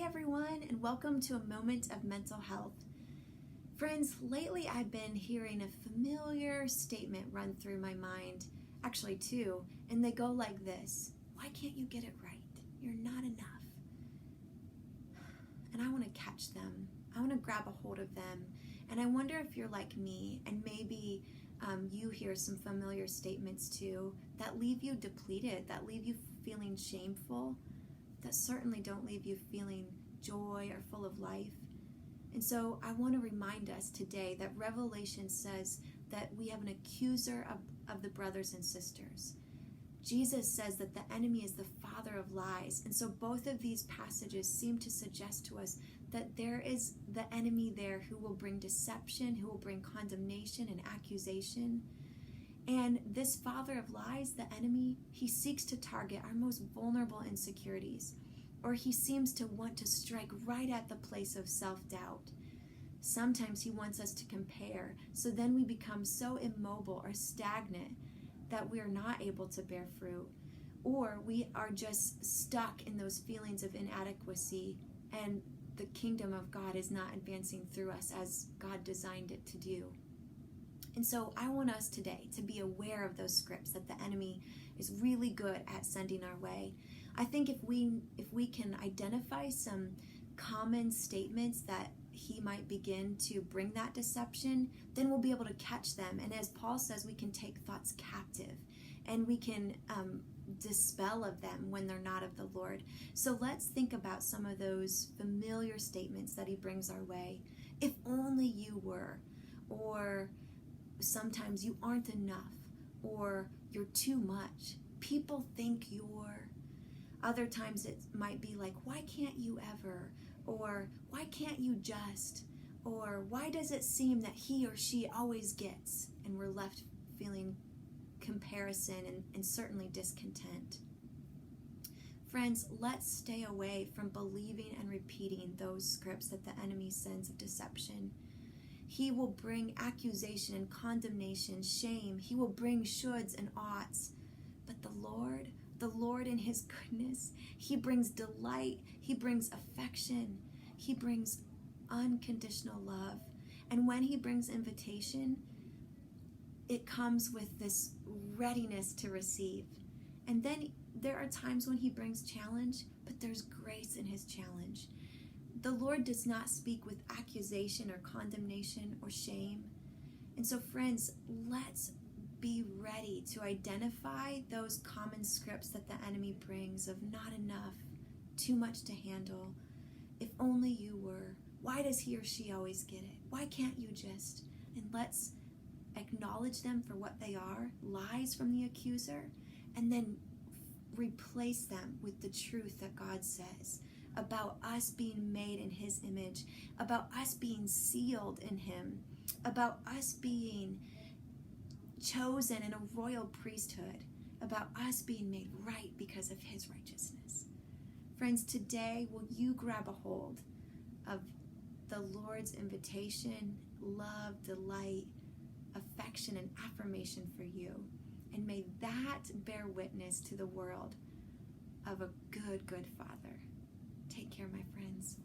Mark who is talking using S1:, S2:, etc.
S1: Hey everyone, and welcome to a moment of mental health. Friends, lately I've been hearing a familiar statement run through my mind, actually two, and they go like this: why can't you get it right? You're not enough. And I want to catch them. I want to grab a hold of them. And I wonder if you're like me, and maybe you hear some familiar statements too that leave you depleted, that leave you feeling shameful, that certainly don't leave you feeling joy or full of life. And so I want to remind us today that Revelation says that we have an accuser of the brothers and sisters. Jesus says that the enemy is the father of lies. And so both of these passages seem to suggest to us that there is the enemy there who will bring deception, who will bring condemnation and accusation. And this father of lies, the enemy, he seeks to target our most vulnerable insecurities, or he seems to want to strike right at the place of self-doubt. Sometimes he wants us to compare, so then we become so immobile or stagnant that we are not able to bear fruit, or we are just stuck in those feelings of inadequacy, and the kingdom of God is not advancing through us as God designed it to do. And so I want us today to be aware of those scripts that the enemy is really good at sending our way. I think if we can identify some common statements that he might begin to bring that deception, then we'll be able to catch them. And as Paul says, we can take thoughts captive and we can dispel of them when they're not of the Lord. So let's think about some of those familiar statements that he brings our way. If only you were, or sometimes you aren't enough, or you're too much. People think you're. Other times it might be like, why can't you ever? Or why can't you just? Or why does it seem that he or she always gets? And we're left feeling comparison and certainly discontent. Friends, let's stay away from believing and repeating those scripts that the enemy sends of deception. He will bring accusation and condemnation, shame. He will bring shoulds and oughts. But the Lord in his goodness, he brings delight. He brings affection. He brings unconditional love. And when he brings invitation, it comes with this readiness to receive. And then there are times when he brings challenge, but there's grace in his challenge. The Lord does not speak with accusation or condemnation or shame. And so, friends, let's be ready to identify those common scripts that the enemy brings of not enough, too much to handle, if only you were, why does he or she always get it? Why can't you just? And let's acknowledge them for what they are, lies from the accuser, and then replace them with the truth that God says about us being made in his image, about us being sealed in him, about us being chosen in a royal priesthood, about us being made right because of his righteousness. Friends, today, will you grab a hold of the Lord's invitation, love, delight, affection, and affirmation for you? And may that bear witness to the world of a good, good Father. Take care, my friends.